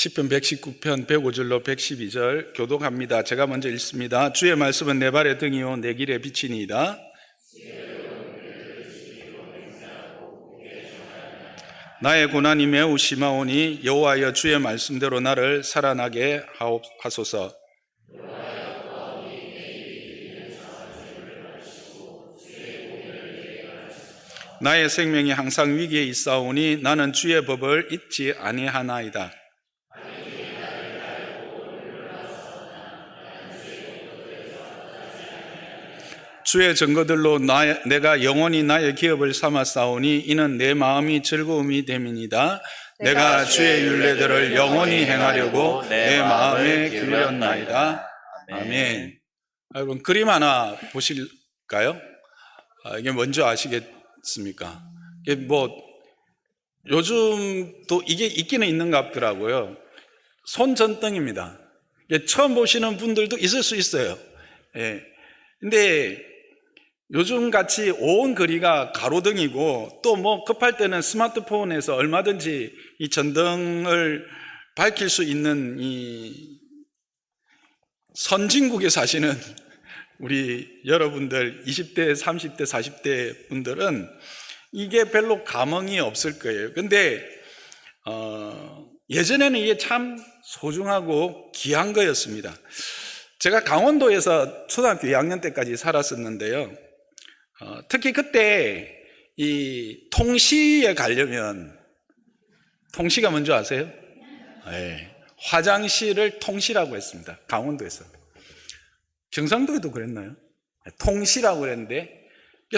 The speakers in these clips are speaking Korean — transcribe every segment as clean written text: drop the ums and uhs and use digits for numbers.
시편 119편 105절로 112절 교독합니다. 제가 먼저 읽습니다. 주의 말씀은 내 발의 등이요 내 길의 빛이니이다. 나의 고난이 매우 심하오니 여호와여 주의 말씀대로 나를 살아나게 하옵소서. 나의 생명이 항상 위기에 있사오니 나는 주의 법을 잊지 아니하나이다. 주의 증거들로 내가 영원히 나의 기업을 삼았사오니 이는 내 마음이 즐거움이 됨이니이다. 내가 주의 율례들을 영원히 행하려고 내 마음에 기울였나이다. 아멘. 여러분 그림 하나 보실까요? 이게 뭔지 아시겠습니까? 이게 요즘도 이게 있기는 있는 것 같더라고요. 손전등입니다. 처음 보시는 분들도 있을 수 있어요. 근데 요즘 같이 온 거리가 가로등이고 또 급할 때는 스마트폰에서 얼마든지 이 전등을 밝힐 수 있는 이 선진국에 사시는 우리 여러분들 20대, 30대, 40대 분들은 이게 별로 감흥이 없을 거예요. 근데 예전에는 이게 참 소중하고 귀한 거였습니다. 제가 강원도에서 초등학교 2학년 때까지 살았었는데요. 특히 그때 이 통시에 가려면, 통시가 뭔지 아세요? 네, 화장실을 통시라고 했습니다. 강원도에서. 경상도에도 그랬나요? 통시라고 그랬는데,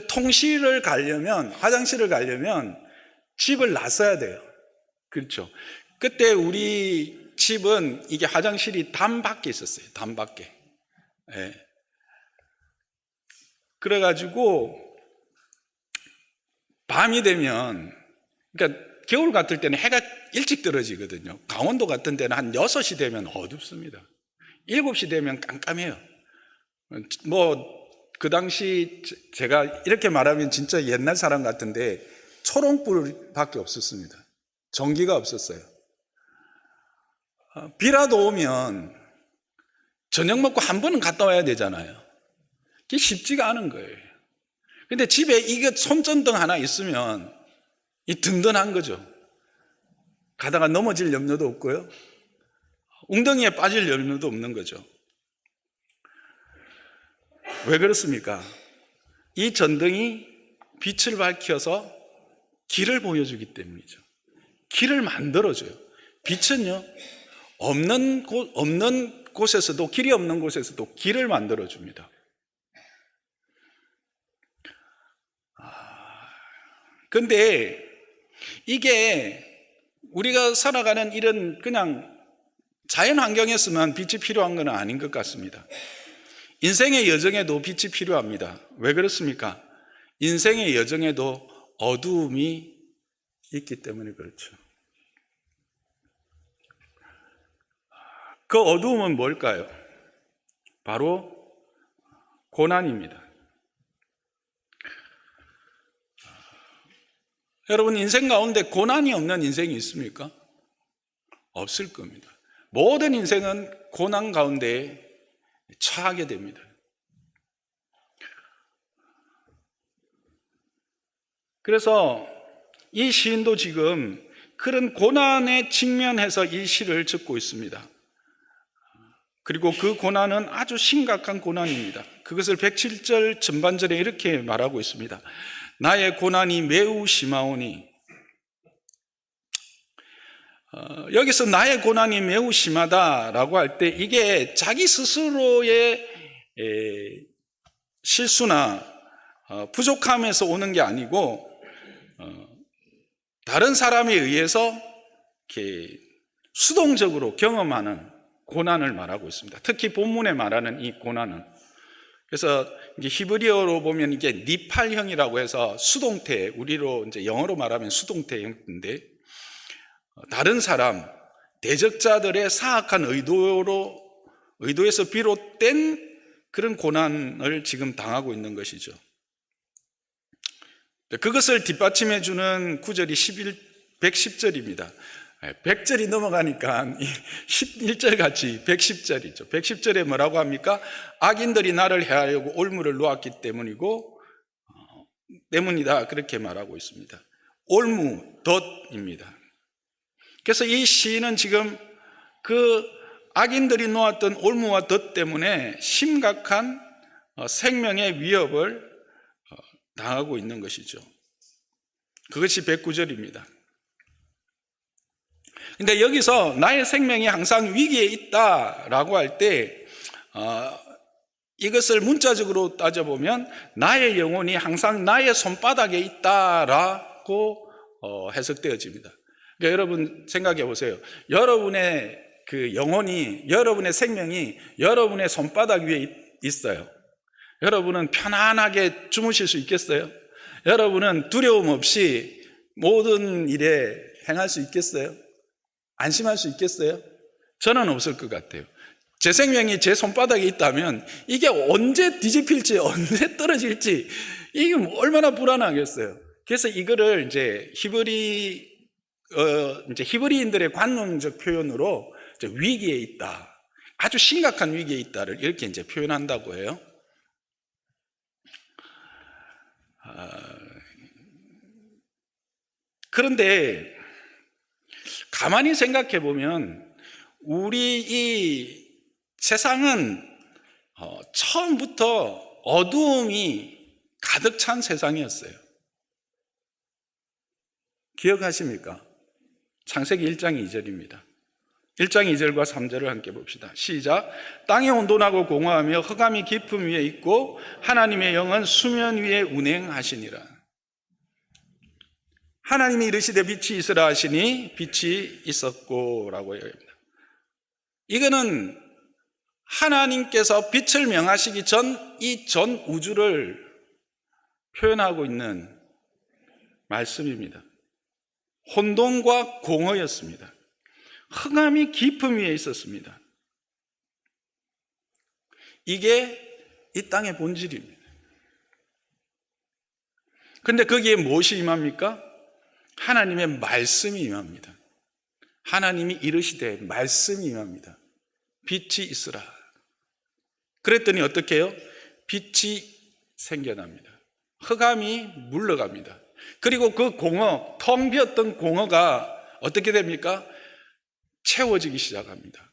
통시를 가려면, 화장실을 가려면 집을 나서야 돼요. 그렇죠. 그때 우리 집은 이게 화장실이 담 밖에 있었어요. 담 밖에. 네. 그래가지고 밤이 되면, 그러니까 겨울 같을 때는 해가 일찍 떨어지거든요. 강원도 같은 데는 한 6시 되면 어둡습니다. 7시 되면 깜깜해요. 그 당시 제가 이렇게 말하면 진짜 옛날 사람 같은데 초롱불밖에 없었습니다. 전기가 없었어요. 비라도 오면 저녁 먹고 한 번은 갔다 와야 되잖아요. 그게 쉽지가 않은 거예요. 근데 집에 이게 손전등 하나 있으면 이 든든한 거죠. 가다가 넘어질 염려도 없고요. 웅덩이에 빠질 염려도 없는 거죠. 왜 그렇습니까? 이 전등이 빛을 밝혀서 길을 보여주기 때문이죠. 길을 만들어줘요. 빛은요, 없는 곳에서도, 길이 없는 곳에서도 길을 만들어줍니다. 근데 이게 우리가 살아가는 이런 그냥 자연 환경에서만 빛이 필요한 건 아닌 것 같습니다. 인생의 여정에도 빛이 필요합니다. 왜 그렇습니까? 인생의 여정에도 어두움이 있기 때문에 그렇죠. 그 어두움은 뭘까요? 바로 고난입니다. 여러분 인생 가운데 고난이 없는 인생이 있습니까? 없을 겁니다. 모든 인생은 고난 가운데 처하게 됩니다. 그래서 이 시인도 지금 그런 고난에 직면해서 이 시를 짓고 있습니다. 그리고 그 고난은 아주 심각한 고난입니다. 그것을 107절 전반절에 이렇게 말하고 있습니다. 나의 고난이 매우 심하오니, 여기서 나의 고난이 매우 심하다라고 할 때 이게 자기 스스로의 실수나 부족함에서 오는 게 아니고 다른 사람에 의해서 이렇게 수동적으로 경험하는 고난을 말하고 있습니다. 특히 본문에 말하는 이 고난은, 그래서 이제 히브리어로 보면 이게 니팔형이라고 해서 수동태, 우리로 이제 영어로 말하면 수동태형인데, 다른 사람, 대적자들의 사악한 의도에서 비롯된 그런 고난을 지금 당하고 있는 것이죠. 그것을 뒷받침해 주는 구절이 110절입니다. 100절이 넘어가니까 11절 같이 110절이죠. 110절에 뭐라고 합니까? 악인들이 나를 해하려고 올무를 놓았기 때문이다. 그렇게 말하고 있습니다. 올무, 덫입니다. 그래서 이 시인은 지금 그 악인들이 놓았던 올무와 덫 때문에 심각한 생명의 위협을 당하고 있는 것이죠. 그것이 109절입니다. 근데 여기서 나의 생명이 항상 위기에 있다라고 할 때 이것을 문자적으로 따져보면 나의 영혼이 항상 나의 손바닥에 있다라고 해석되어집니다. 그러니까 여러분 생각해 보세요. 여러분의 그 영혼이, 여러분의 생명이 여러분의 손바닥 위에 있어요. 여러분은 편안하게 주무실 수 있겠어요? 여러분은 두려움 없이 모든 일에 행할 수 있겠어요? 안심할 수 있겠어요? 저는 없을 것 같아요. 제 생명이 제 손바닥에 있다면 이게 언제 뒤집힐지, 언제 떨어질지, 이게 얼마나 불안하겠어요. 그래서 이거를 이제 히브리인들의 관용적 표현으로 이제 위기에 있다, 아주 심각한 위기에 있다를 이렇게 이제 표현한다고 해요. 그런데 가만히 생각해 보면 우리 이 세상은 처음부터 어두움이 가득 찬 세상이었어요. 기억하십니까? 창세기 1장 2절입니다. 1장 2절과 3절을 함께 봅시다. 시작. 땅이 온돈하고 공허하며 흑암이 깊음 위에 있고 하나님의 영은 수면 위에 운행하시니라. 하나님이 이르시되 빛이 있으라 하시니 빛이 있었고 라고 얘기합니다. 이거는 하나님께서 빛을 명하시기 전 이 전 우주를 표현하고 있는 말씀입니다. 혼돈과 공허였습니다. 흑암이 깊음 위에 있었습니다. 이게 이 땅의 본질입니다. 그런데 거기에 무엇이 임합니까? 하나님의 말씀이 임합니다. 하나님이 이르시되 말씀이 임합니다. 빛이 있으라. 그랬더니 어떻게 해요? 빛이 생겨납니다. 흑암이 물러갑니다. 그리고 그 공허, 텅 비었던 공허가 어떻게 됩니까? 채워지기 시작합니다.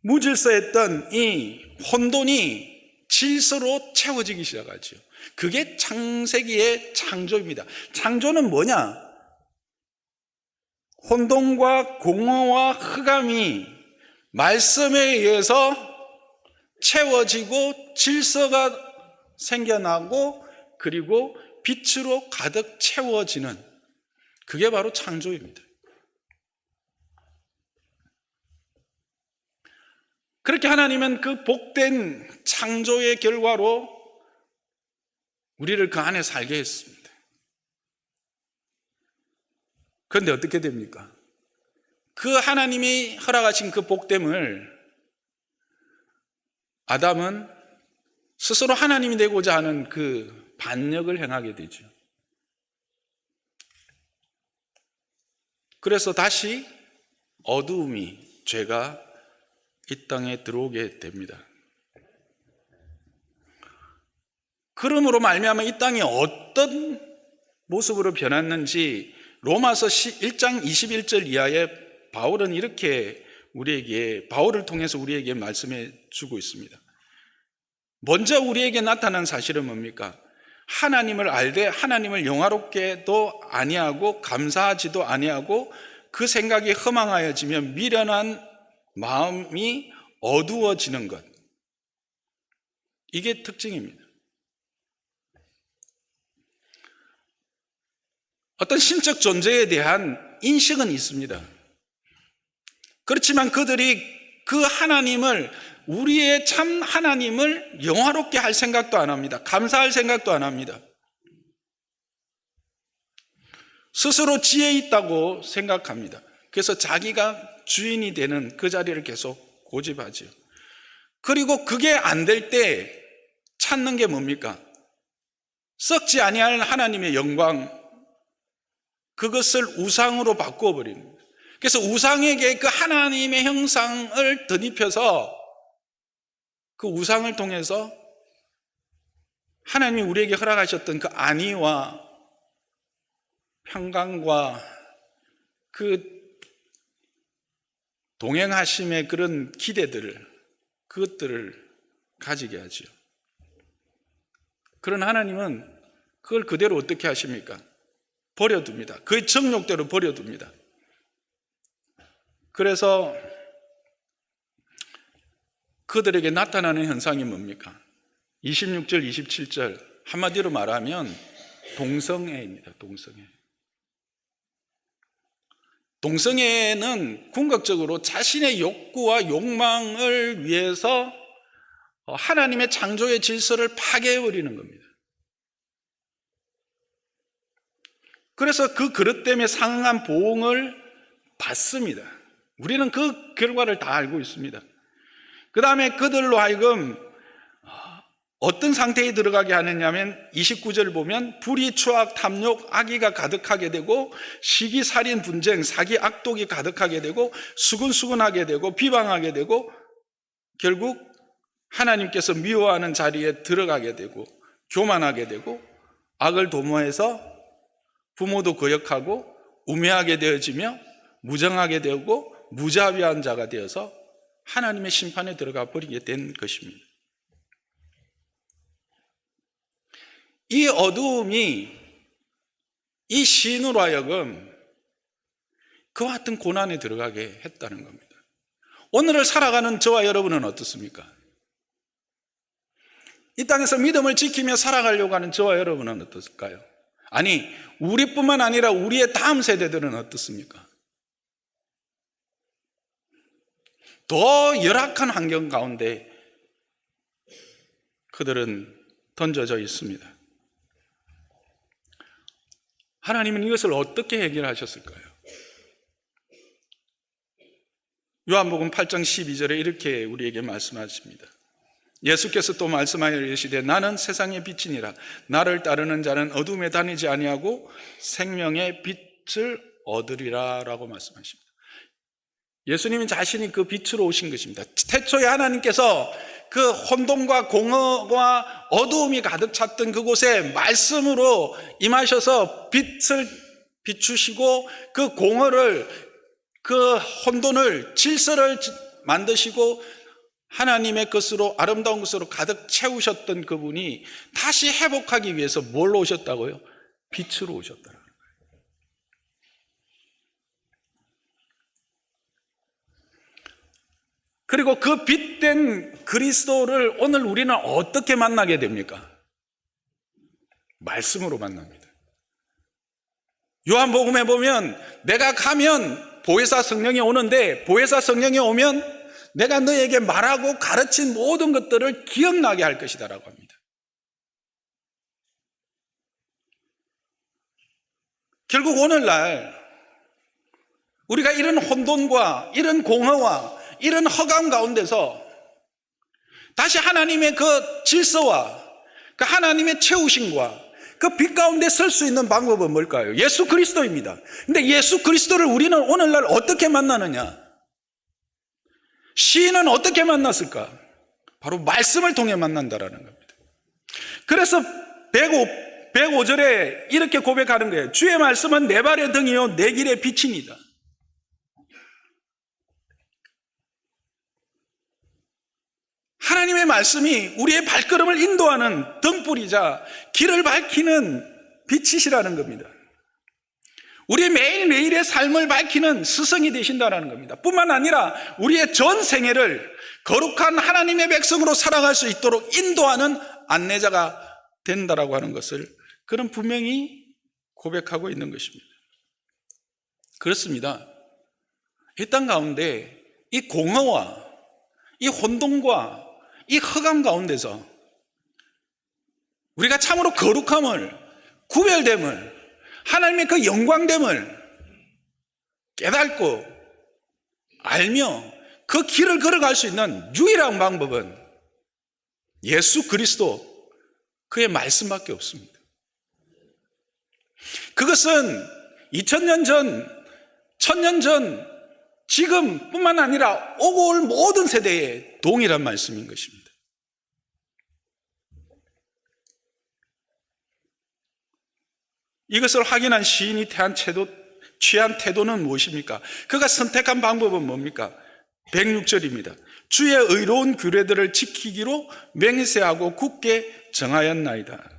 무질서했던 이 혼돈이 질서로 채워지기 시작하죠. 그게 창세기의 창조입니다. 창조는 뭐냐? 혼돈과 공허와 흑암이 말씀에 의해서 채워지고 질서가 생겨나고 그리고 빛으로 가득 채워지는, 그게 바로 창조입니다. 그렇게 하나님은 그 복된 창조의 결과로 우리를 그 안에 살게 했습니다. 그런데 어떻게 됩니까? 그 하나님이 허락하신 그 복됨을 아담은 스스로 하나님이 되고자 하는 그 반역을 행하게 되죠. 그래서 다시 어두움이, 죄가 이 땅에 들어오게 됩니다. 그러므로 말미암아 이 땅이 어떤 모습으로 변했는지 로마서 1장 21절 이하에 바울은 이렇게 바울을 통해서 우리에게 말씀해 주고 있습니다. 먼저 우리에게 나타난 사실은 뭡니까? 하나님을 알되 하나님을 영화롭게도 아니하고 감사하지도 아니하고 그 생각이 허망하여지며 미련한 마음이 어두워지는 것. 이게 특징입니다. 어떤 신적 존재에 대한 인식은 있습니다. 그렇지만 그들이 그 하나님을, 우리의 참 하나님을 영화롭게 할 생각도 안 합니다. 감사할 생각도 안 합니다. 스스로 지혜 있다고 생각합니다. 그래서 자기가 주인이 되는 그 자리를 계속 고집하죠. 그리고 그게 안 될 때 찾는 게 뭡니까? 썩지 아니할 하나님의 영광, 그것을 우상으로 바꾸어 버립니다. 그래서 우상에게 그 하나님의 형상을 덧입혀서 그 우상을 통해서 하나님이 우리에게 허락하셨던 그 안위와 평강과 그 동행하심의 그런 기대들을, 그것들을 가지게 하죠. 그런 하나님은 그걸 그대로 어떻게 하십니까? 버려둡니다. 그의 정욕대로 버려둡니다. 그래서 그들에게 나타나는 현상이 뭡니까? 26절, 27절 한마디로 말하면 동성애입니다. 동성애. 동성애는 궁극적으로 자신의 욕구와 욕망을 위해서 하나님의 창조의 질서를 파괴해버리는 겁니다. 그래서 그 그릇 때문에 상응한 보응을 받습니다. 우리는 그 결과를 다 알고 있습니다. 그 다음에 그들로 하여금 어떤 상태에 들어가게 하느냐면 29절 보면 불의, 추악, 탐욕, 악의가 가득하게 되고 시기, 살인, 분쟁, 사기, 악독이 가득하게 되고 수근수근하게 되고 비방하게 되고 결국 하나님께서 미워하는 자리에 들어가게 되고 교만하게 되고 악을 도모해서 부모도 거역하고 우매하게 되어지며 무정하게 되고 무자비한 자가 되어서 하나님의 심판에 들어가 버리게 된 것입니다. 이 어두움이 이 시인으로 하여금 그와 같은 고난에 들어가게 했다는 겁니다. 오늘을 살아가는 저와 여러분은 어떻습니까? 이 땅에서 믿음을 지키며 살아가려고 하는 저와 여러분은 어떨까요? 아니, 우리뿐만 아니라 우리의 다음 세대들은 어떻습니까? 더 열악한 환경 가운데 그들은 던져져 있습니다. 하나님은 이것을 어떻게 해결하셨을까요? 요한복음 8장 12절에 이렇게 우리에게 말씀하십니다. 예수께서 또 말씀하여 이르시되 나는 세상의 빛이니라. 나를 따르는 자는 어둠에 다니지 아니하고 생명의 빛을 얻으리라 라고 말씀하십니다. 예수님은 자신이 그 빛으로 오신 것입니다. 태초에 하나님께서 그 혼돈과 공허와 어두움이 가득 찼던 그곳에 말씀으로 임하셔서 빛을 비추시고 그 공허를, 그 혼돈을, 질서를 만드시고 하나님의 것으로, 아름다운 것으로 가득 채우셨던 그분이 다시 회복하기 위해서 뭘로 오셨다고요? 빛으로 오셨더라고요. 그리고 그 빛된 그리스도를 오늘 우리는 어떻게 만나게 됩니까? 말씀으로 만납니다. 요한복음에 보면 내가 가면 보혜사 성령이 오는데 보혜사 성령이 오면 내가 너에게 말하고 가르친 모든 것들을 기억나게 할 것이다 라고 합니다. 결국 오늘날 우리가 이런 혼돈과 이런 공허와 이런 허감 가운데서 다시 하나님의 그 질서와 그 하나님의 채우심과 그 빛 가운데 설 수 있는 방법은 뭘까요? 예수 그리스도입니다. 근데 예수 그리스도를 우리는 오늘날 어떻게 만나느냐? 시인은 어떻게 만났을까? 바로 말씀을 통해 만난다라는 겁니다. 그래서 105절에 이렇게 고백하는 거예요. 주의 말씀은 내 발의 등이요 내 길의 빛입니다. 하나님의 말씀이 우리의 발걸음을 인도하는 등불이자 길을 밝히는 빛이시라는 겁니다. 우리 매일매일의 삶을 밝히는 스승이 되신다는 겁니다. 뿐만 아니라 우리의 전 생애를 거룩한 하나님의 백성으로 살아갈 수 있도록 인도하는 안내자가 된다라고 하는 것을 그는 분명히 고백하고 있는 것입니다. 그렇습니다. 이 땅 가운데 이 공허와 이 혼돈과 이 허감 가운데서 우리가 참으로 거룩함을, 구별됨을, 하나님의 그 영광됨을 깨닫고 알며 그 길을 걸어갈 수 있는 유일한 방법은 예수 그리스도, 그의 말씀밖에 없습니다. 그것은 2000년 전 천년 전, 지금뿐만 아니라 오고 올 모든 세대에 동일한 말씀인 것입니다. 이것을 확인한 시인이 취한 태도는 무엇입니까? 그가 선택한 방법은 뭡니까? 106절입니다. 주의 의로운 규례들을 지키기로 맹세하고 굳게 정하였나이다.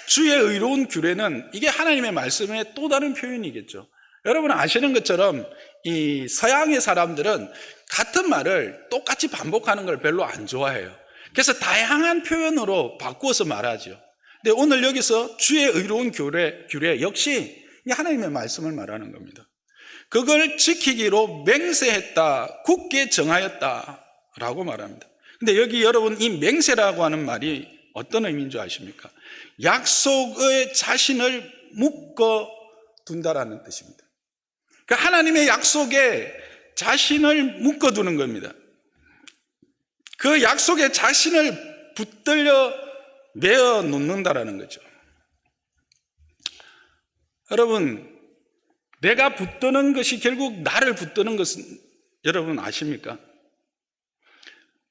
주의 의로운 규례는 이게 하나님의 말씀의 또 다른 표현이겠죠. 여러분 아시는 것처럼 이 서양의 사람들은 같은 말을 똑같이 반복하는 걸 별로 안 좋아해요. 그래서 다양한 표현으로 바꾸어서 말하죠. 근데 오늘 여기서 주의 의로운 규례 역시 하나님의 말씀을 말하는 겁니다. 그걸 지키기로 맹세했다, 굳게 정하였다라고 말합니다. 근데 여기 여러분 이 맹세라고 하는 말이 어떤 의미인 줄 아십니까? 약속의 자신을 묶어 둔다라는 뜻입니다. 그러니까 하나님의 약속에 자신을 묶어 두는 겁니다. 그 약속에 자신을 붙들려 매어 놓는다라는 거죠. 여러분, 내가 붙드는 것이 결국 나를 붙드는 것은 여러분 아십니까?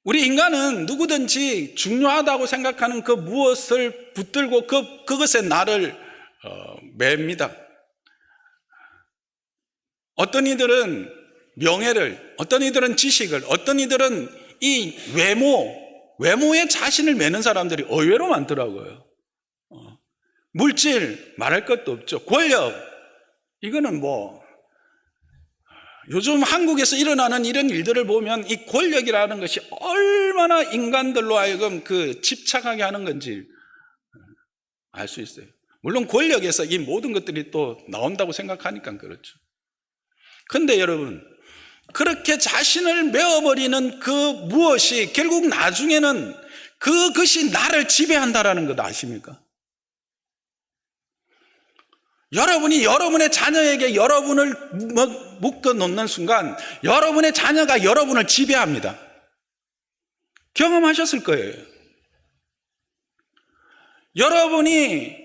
우리 인간은 누구든지 중요하다고 생각하는 그 무엇을 붙들고 그것에 나를 맵니다. 어떤 이들은 명예를, 어떤 이들은 지식을, 어떤 이들은 이 외모에 자신을 매는 사람들이 의외로 많더라고요. 물질 말할 것도 없죠. 권력, 이거는 요즘 한국에서 일어나는 이런 일들을 보면 이 권력이라는 것이 얼마나 인간들로 하여금 집착하게 하는 건지 알 수 있어요. 물론 권력에서 이 모든 것들이 또 나온다고 생각하니까 그렇죠. 근데 여러분, 그렇게 자신을 메어버리는 그 무엇이 결국 나중에는 그것이 나를 지배한다라는 것 아십니까? 여러분이 여러분의 자녀에게 여러분을 묶어 놓는 순간 여러분의 자녀가 여러분을 지배합니다. 경험하셨을 거예요. 여러분이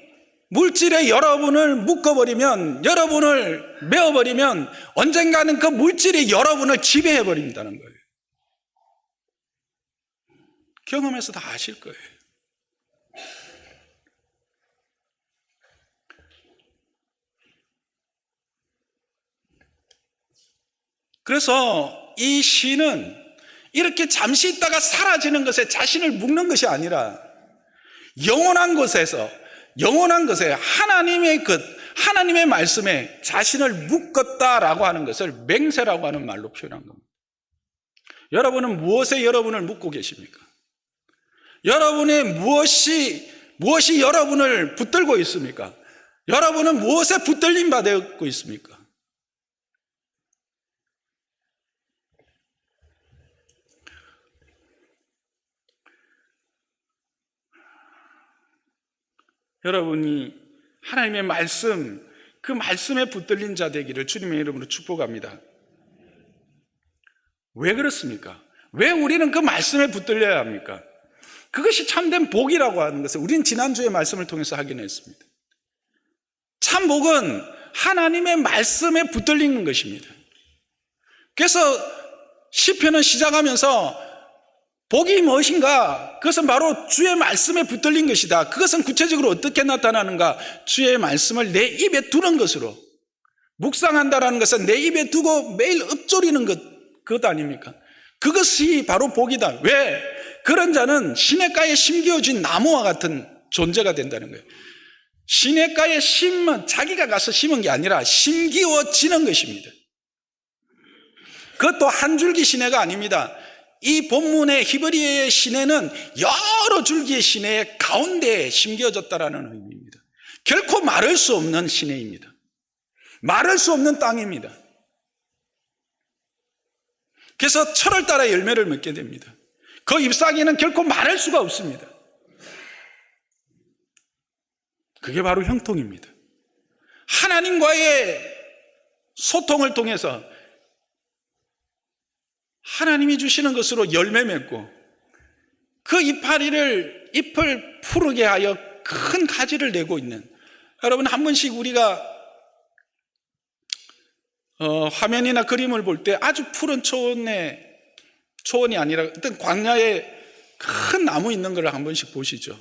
물질에 여러분을 묶어버리면, 여러분을 메어버리면 언젠가는 그 물질이 여러분을 지배해버린다는 거예요. 경험해서 다 아실 거예요. 그래서 이 시는 이렇게 잠시 있다가 사라지는 것에 자신을 묶는 것이 아니라 영원한 것에 하나님의 말씀에 자신을 묶었다라고 하는 것을 맹세라고 하는 말로 표현한 겁니다. 여러분은 무엇에 여러분을 묶고 계십니까? 여러분의 무엇이 여러분을 붙들고 있습니까? 여러분은 무엇에 붙들림 받고 있습니까? 여러분이 하나님의 말씀, 그 말씀에 붙들린 자 되기를 주님의 이름으로 축복합니다. 왜 그렇습니까? 왜 우리는 그 말씀에 붙들려야 합니까? 그것이 참된 복이라고 하는 것을 우리는 지난주에 말씀을 통해서 확인했습니다. 참 복은 하나님의 말씀에 붙들리는 것입니다. 그래서 시편은 시작하면서 복이 무엇인가? 그것은 바로 주의 말씀에 붙들린 것이다. 그것은 구체적으로 어떻게 나타나는가? 주의 말씀을 내 입에 두는 것으로. 묵상한다라는 것은 내 입에 두고 매일 읊조리는 그것 아닙니까? 그것이 바로 복이다. 왜? 그런 자는 시냇가에 심겨진 나무와 같은 존재가 된다는 거예요. 시냇가에 심은, 자기가 가서 심은 게 아니라 심기워지는 것입니다. 그것도 한 줄기 시내가 아닙니다. 이 본문의 히브리어의 시내는 여러 줄기의 시내의 가운데에 심겨졌다라는 의미입니다. 결코 마를 수 없는 시내입니다. 마를 수 없는 땅입니다. 그래서 철을 따라 열매를 맺게 됩니다. 그 잎사귀는 결코 마를 수가 없습니다. 그게 바로 형통입니다. 하나님과의 소통을 통해서 하나님이 주시는 것으로 열매 맺고 그 잎을 푸르게 하여 큰 가지를 내고 있는, 여러분 한 번씩 우리가 화면이나 그림을 볼 때 아주 푸른 초원이 아니라 어떤 광야에 큰 나무 있는 걸 한 번씩 보시죠.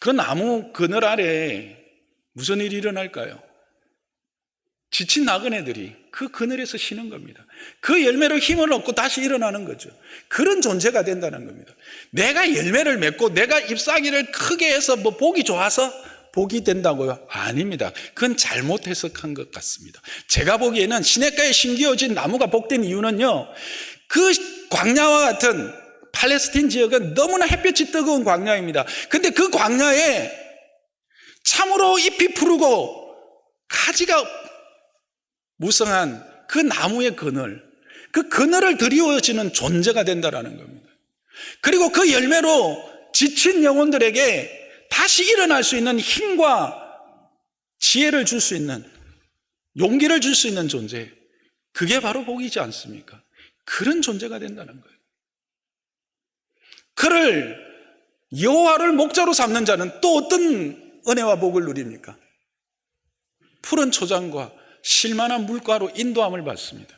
그 나무 그늘 아래 무슨 일이 일어날까요? 지친 나그네들이 그 그늘에서 쉬는 겁니다. 그 열매로 힘을 얻고 다시 일어나는 거죠. 그런 존재가 된다는 겁니다. 내가 열매를 맺고 내가 잎사귀를 크게 해서 뭐 복이 좋아서 복이 된다고요? 아닙니다. 그건 잘못 해석한 것 같습니다. 제가 보기에는 시냇가에 심기어진 나무가 복된 이유는요, 그 광야와 같은 팔레스틴 지역은 너무나 햇볕이 뜨거운 광야입니다. 근데 그 광야에 참으로 잎이 푸르고 가지가 무성한 그 나무의 그늘, 그 그늘을 드리워지는 존재가 된다는 겁니다. 그리고 그 열매로 지친 영혼들에게 다시 일어날 수 있는 힘과 지혜를 줄 수 있는, 용기를 줄 수 있는 존재, 그게 바로 복이지 않습니까? 그런 존재가 된다는 거예요. 그를 여호와를 목자로 삼는 자는 또 어떤 은혜와 복을 누립니까? 푸른 초장과 실만한 물가로 인도함을 받습니다.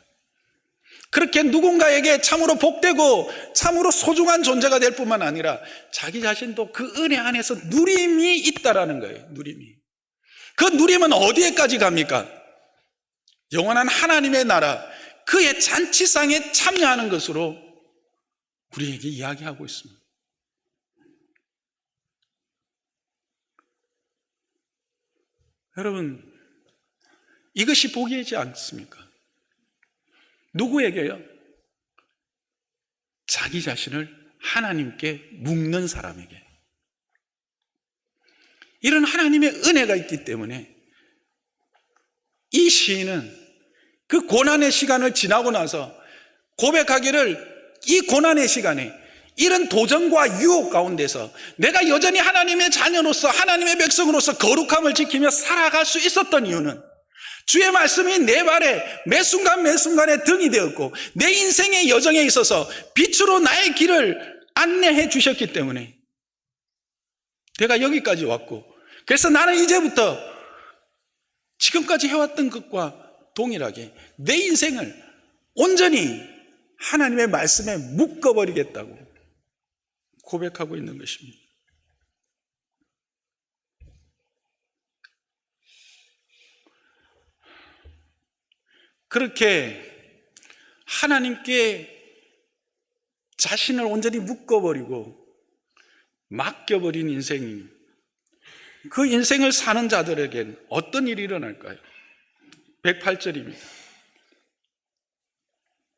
그렇게 누군가에게 참으로 복되고 참으로 소중한 존재가 될 뿐만 아니라 자기 자신도 그 은혜 안에서 누림이 있다라는 거예요. 누림이. 그 누림은 어디에까지 갑니까? 영원한 하나님의 나라, 그의 잔치상에 참여하는 것으로 우리에게 이야기하고 있습니다. 여러분, 이것이 복이지 않습니까? 누구에게요? 자기 자신을 하나님께 묶는 사람에게. 이런 하나님의 은혜가 있기 때문에 이 시인은 그 고난의 시간을 지나고 나서 고백하기를, 이 고난의 시간에 이런 도전과 유혹 가운데서 내가 여전히 하나님의 자녀로서, 하나님의 백성으로서 거룩함을 지키며 살아갈 수 있었던 이유는 주의 말씀이 내 발에 매 순간 매 순간에 등이 되었고 내 인생의 여정에 있어서 빛으로 나의 길을 안내해 주셨기 때문에 내가 여기까지 왔고, 그래서 나는 이제부터 지금까지 해왔던 것과 동일하게 내 인생을 온전히 하나님의 말씀에 묶어버리겠다고 고백하고 있는 것입니다. 그렇게 하나님께 자신을 온전히 묶어버리고 맡겨버린 인생이, 그 인생을 사는 자들에겐 어떤 일이 일어날까요? 108절입니다.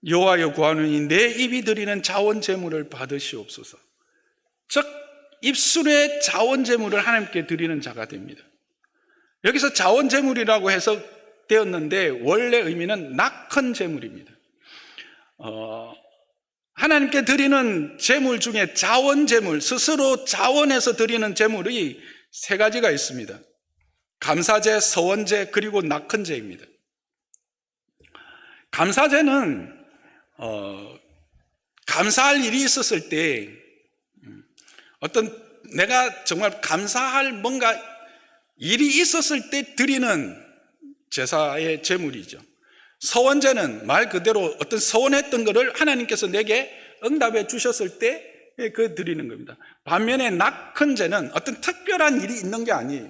여호와여 구하노니 내 입이 드리는 자원제물을 받으시옵소서. 즉 입술의 자원제물을 하나님께 드리는 자가 됩니다. 여기서 자원제물이라고 해석되었는데 원래 의미는 낙헌 제물입니다. 하나님께 드리는 제물 중에 자원제물, 스스로 자원해서 드리는 제물이 세 가지가 있습니다. 감사제, 서원제, 그리고 낙헌제입니다. 감사제는 감사할 일이 있었을 때, 어떤 내가 정말 감사할 뭔가 일이 있었을 때 드리는 제사의 제물이죠. 서원제는 말 그대로 어떤 서원했던 것을 하나님께서 내게 응답해 주셨을 때 그 드리는 겁니다. 반면에 낙헌제는 어떤 특별한 일이 있는 게 아니에요.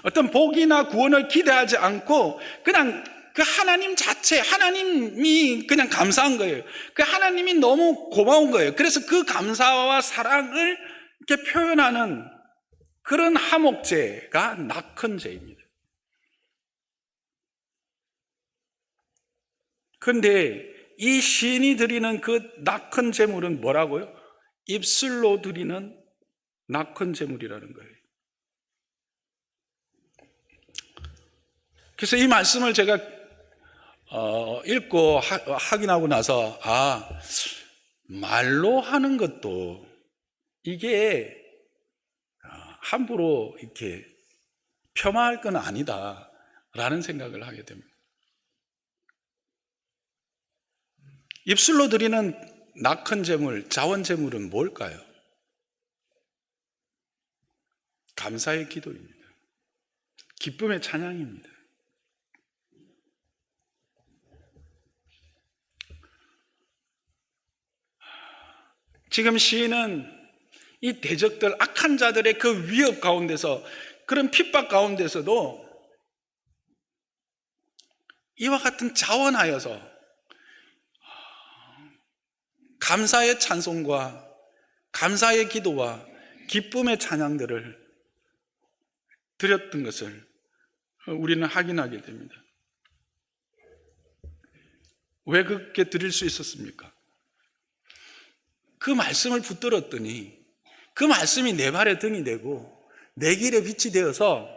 어떤 복이나 구원을 기대하지 않고 그냥 그 하나님 자체, 하나님이 그냥 감사한 거예요. 그 하나님이 너무 고마운 거예요. 그래서 그 감사와 사랑을 이렇게 표현하는 그런 하목제가 낙헌제입니다. 그런데 이 시인이 드리는 그 낙헌 제물은 뭐라고요? 입술로 드리는 낙헌 제물이라는 거예요. 그래서 이 말씀을 제가 읽고 확인하고 나서 말로 하는 것도 이게 함부로 이렇게 폄하할 건 아니다라는 생각을 하게 됩니다. 입술로 드리는 낙헌 제물, 자원 제물은 뭘까요? 감사의 기도입니다. 기쁨의 찬양입니다. 지금 시인은 이 대적들, 악한 자들의 그 위협 가운데서, 그런 핍박 가운데서도 이와 같은 자원하여서 감사의 찬송과 감사의 기도와 기쁨의 찬양들을 드렸던 것을 우리는 확인하게 됩니다. 왜 그렇게 드릴 수 있었습니까? 그 말씀을 붙들었더니 그 말씀이 내 발에 등이 되고 내 길에 빛이 되어서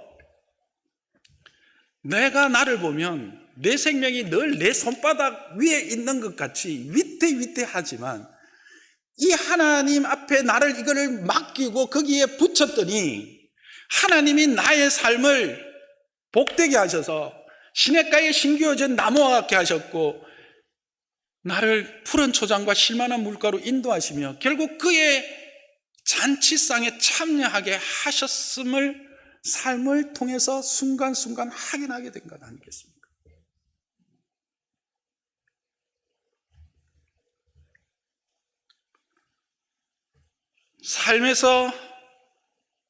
내가 나를 보면 내 생명이 늘 내 손바닥 위에 있는 것 같이 위태위태하지만 이 하나님 앞에 나를 이거를 맡기고 거기에 붙였더니 하나님이 나의 삶을 복되게 하셔서 시냇가에 심기어진 나무와 같게 하셨고 나를 푸른 초장과 실만한 물가로 인도하시며 결국 그의 잔치상에 참여하게 하셨음을 삶을 통해서 순간순간 확인하게 된 것 아니겠습니까? 삶에서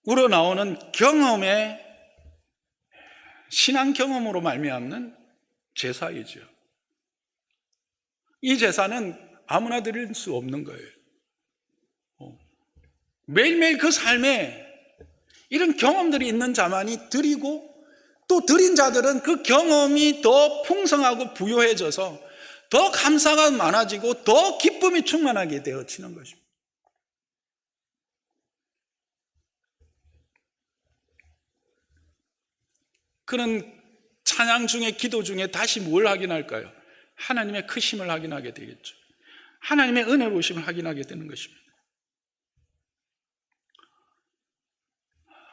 우러나오는 경험의 신앙 경험으로 말미암는 제사이죠. 이 제사는 아무나 드릴 수 없는 거예요. 매일매일 그 삶에 이런 경험들이 있는 자만이 드리고 또 드린 자들은 그 경험이 더 풍성하고 부요해져서 더 감사가 많아지고 더 기쁨이 충만하게 되어지는 것입니다. 그는 찬양 중에 기도 중에 다시 뭘 확인할까요? 하나님의 크심을 확인하게 되겠죠. 하나님의 은혜로우심을 확인하게 되는 것입니다.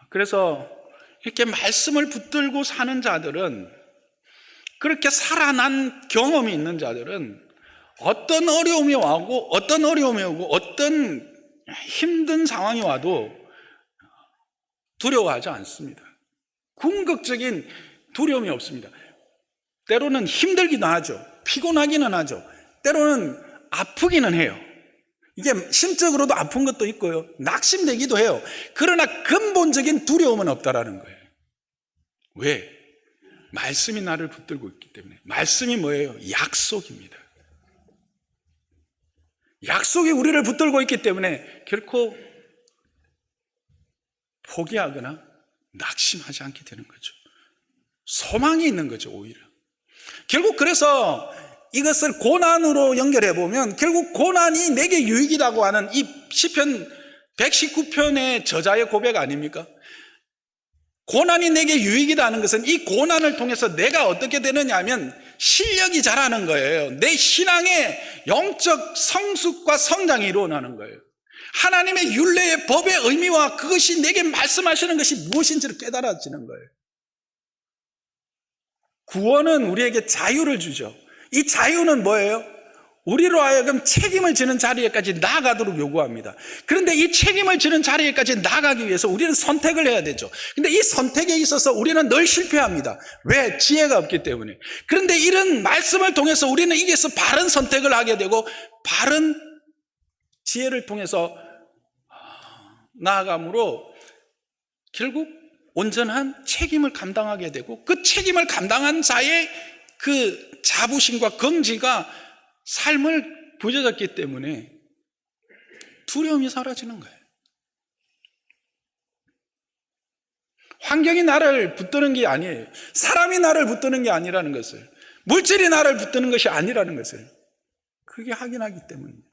그래서 이렇게 말씀을 붙들고 사는 자들은, 그렇게 살아난 경험이 있는 자들은 어떤 어려움이 오고 어떤 힘든 상황이 와도 두려워하지 않습니다. 궁극적인 두려움이 없습니다. 때로는 힘들기도 하죠. 피곤하기는 하죠. 때로는 아프기는 해요. 이게 심적으로도 아픈 것도 있고요. 낙심되기도 해요. 그러나 근본적인 두려움은 없다라는 거예요. 왜? 말씀이 나를 붙들고 있기 때문에. 말씀이 뭐예요? 약속입니다. 약속이 우리를 붙들고 있기 때문에 결코 포기하거나 낙심하지 않게 되는 거죠. 소망이 있는 거죠, 오히려. 결국 그래서 이것을 고난으로 연결해 보면 결국 고난이 내게 유익이라고 하는 이 시편 119편의 저자의 고백 아닙니까? 고난이 내게 유익이라는 것은 이 고난을 통해서 내가 어떻게 되느냐 하면 실력이 자라는 거예요. 내 신앙의 영적 성숙과 성장이 일어나는 거예요. 하나님의 율례의 법의 의미와 그것이 내게 말씀하시는 것이 무엇인지를 깨달아지는 거예요. 구원은 우리에게 자유를 주죠. 이 자유는 뭐예요? 우리로 하여금 책임을 지는 자리에까지 나아가도록 요구합니다. 그런데 이 책임을 지는 자리에까지 나아가기 위해서 우리는 선택을 해야 되죠. 근데 이 선택에 있어서 우리는 늘 실패합니다. 왜? 지혜가 없기 때문에. 그런데 이런 말씀을 통해서 우리는 이게서 바른 선택을 하게 되고 바른 지혜를 통해서 나아감으로 결국 온전한 책임을 감당하게 되고 그 책임을 감당한 자의 그 자부심과 긍지가 삶을 부여잡기 때문에 두려움이 사라지는 거예요. 환경이 나를 붙드는 게 아니에요. 사람이 나를 붙드는 게 아니라는 것을, 물질이 나를 붙드는 것이 아니라는 것을 그게 확인하기 때문입니다.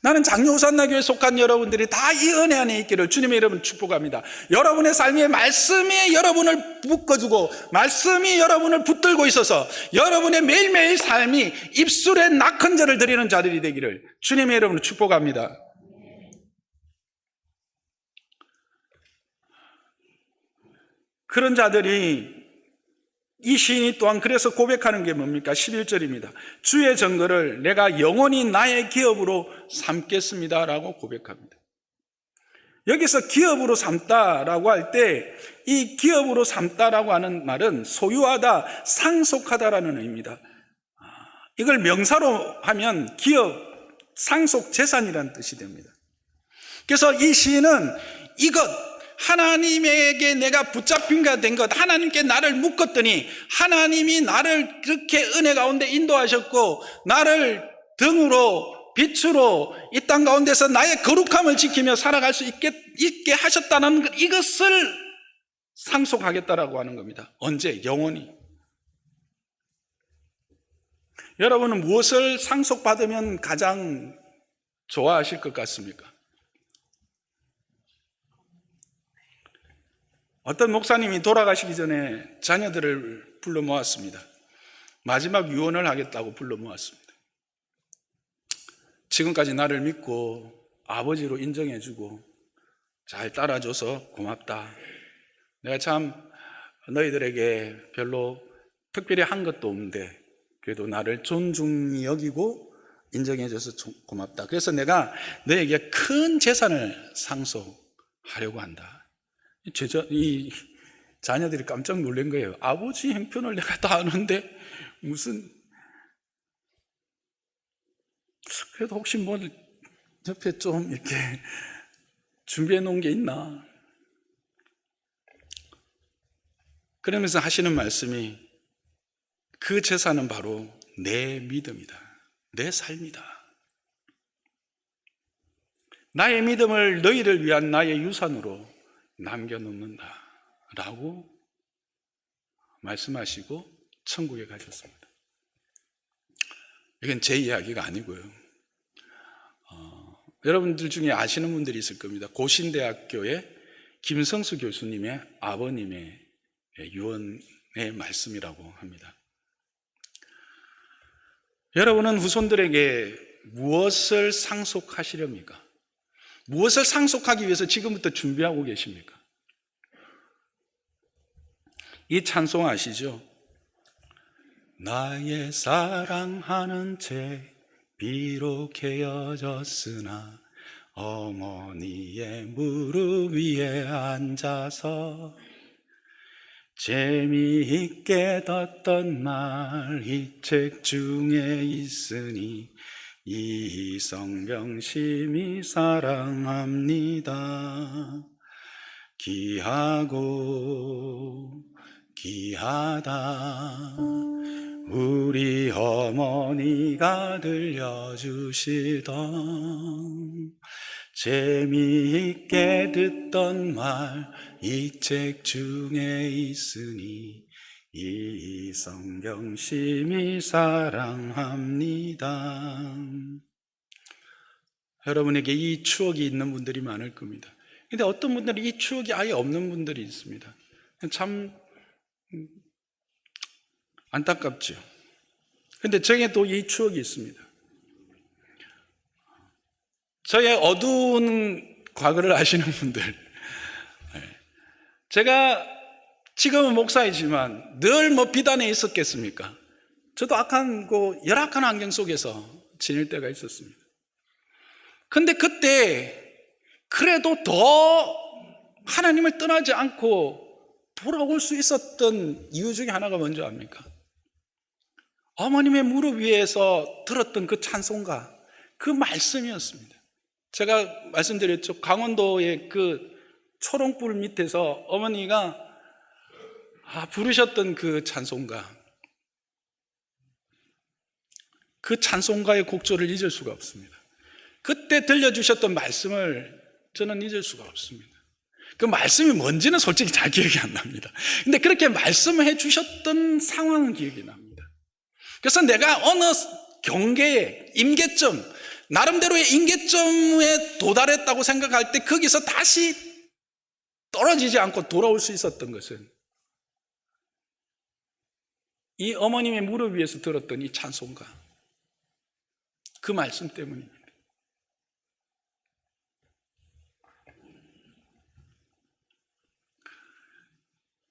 나는 장로호산나교에 속한 여러분들이 다 이 은혜 안에 있기를 주님의 이름으로 축복합니다. 여러분의 삶에 말씀이 여러분을 묶어주고 말씀이 여러분을 붙들고 있어서 여러분의 매일매일 삶이 입술에 낙헌제를 드리는 자들이 되기를 주님의 이름으로 축복합니다. 그런 자들이, 이 시인이 또한 그래서 고백하는 게 뭡니까? 11절입니다. 주의 증거를 내가 영원히 나의 기업으로 삼겠습니다 라고 고백합니다. 여기서 기업으로 삼다라고 할 때 이 기업으로 삼다라고 하는 말은 소유하다, 상속하다라는 의미입니다. 이걸 명사로 하면 기업, 상속, 재산이라는 뜻이 됩니다. 그래서 이 시인은 이것, 하나님에게 내가 붙잡힌 가 된 것, 하나님께 나를 묶었더니 하나님이 나를 그렇게 은혜 가운데 인도하셨고 나를 등으로 빛으로 이 땅 가운데서 나의 거룩함을 지키며 살아갈 수 있게 하셨다는 이것을 상속하겠다라고 하는 겁니다. 언제? 영원히. 여러분은 무엇을 상속받으면 가장 좋아하실 것 같습니까? 어떤 목사님이 돌아가시기 전에 자녀들을 불러 모았습니다. 마지막 유언을 하겠다고 불러 모았습니다. 지금까지 나를 믿고 아버지로 인정해주고 잘 따라줘서 고맙다. 내가 참 너희들에게 별로 특별히 한 것도 없는데 그래도 나를 존중히 여기고 인정해줘서 고맙다. 그래서 내가 너에게 큰 재산을 상속하려고 한다. 이 자녀들이 깜짝 놀란 거예요. 아버지 형편을 내가 다 아는데 무슨, 그래도 혹시 뭐 옆에 좀 이렇게 준비해 놓은 게 있나? 그러면서 하시는 말씀이 그 재산은 바로 내 믿음이다. 내 삶이다. 나의 믿음을 너희를 위한 나의 유산으로 남겨놓는다 라고 말씀하시고 천국에 가셨습니다. 이건 제 이야기가 아니고요. 여러분들 중에 아시는 분들이 있을 겁니다. 고신대학교의 김성수 교수님의 아버님의 유언의 말씀이라고 합니다. 여러분은 후손들에게 무엇을 상속하시렵니까? 무엇을 상속하기 위해서 지금부터 준비하고 계십니까? 이 찬송 아시죠? 나의 사랑하는 채 비록 헤어졌으나 어머니의 무릎 위에 앉아서 재미있게 듣던 말 이 책 중에 있으니 이성경 심히 사랑합니다. 귀하고 귀하다 우리 어머니가 들려주시던 재미있게 듣던 말 이 책 중에 있으니 이 성경 심히 사랑합니다. 여러분에게 이 추억이 있는 분들이 많을 겁니다. 근데 어떤 분들은 이 추억이 아예 없는 분들이 있습니다. 참 안타깝죠. 근데 저에게 또 이 추억이 있습니다. 저의 어두운 과거를 아시는 분들, 제가 지금은 목사이지만 늘 뭐 비단에 있었겠습니까? 저도 열악한 환경 속에서 지낼 때가 있었습니다. 근데 그때 그래도 더 하나님을 떠나지 않고 돌아올 수 있었던 이유 중에 하나가 뭔지 압니까? 어머님의 무릎 위에서 들었던 그 찬송가, 그 말씀이었습니다. 제가 말씀드렸죠. 강원도의 그 초롱불 밑에서 어머니가 부르셨던 그 찬송가, 그 찬송가의 곡조를 잊을 수가 없습니다. 그때 들려주셨던 말씀을 저는 잊을 수가 없습니다. 그 말씀이 뭔지는 솔직히 잘 기억이 안 납니다. 근데 그렇게 말씀해 주셨던 상황은 기억이 납니다. 그래서 내가 어느 경계에, 임계점, 나름대로의 임계점에 도달했다고 생각할 때 거기서 다시 떨어지지 않고 돌아올 수 있었던 것은 이 어머님의 무릎 위에서 들었던 이 찬송가, 그 말씀 때문입니다.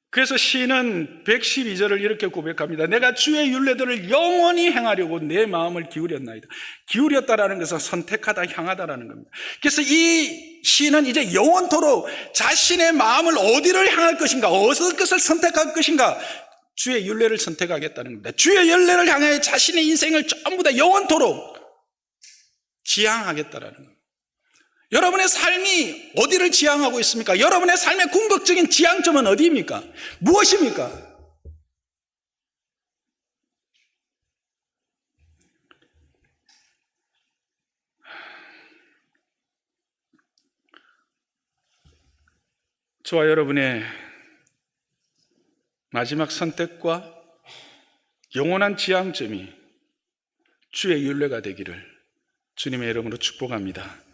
그래서 시인은 112절을 이렇게 고백합니다. 내가 주의 율례들을 영원히 행하려고 내 마음을 기울였나이다. 기울였다라는 것은 선택하다, 향하다라는 겁니다. 그래서 이 시인은 이제 영원토록 자신의 마음을 어디를 향할 것인가, 어느 것을 선택할 것인가, 주의 율례를 선택하겠다는 겁니다. 주의 율례를 향해 자신의 인생을 전부 다 영원토록 지향하겠다라는 겁니다. 여러분의 삶이 어디를 지향하고 있습니까? 여러분의 삶의 궁극적인 지향점은 어디입니까? 무엇입니까? 저와 여러분의 마지막 선택과 영원한 지향점이 주의 윤례가 되기를 주님의 이름으로 축복합니다.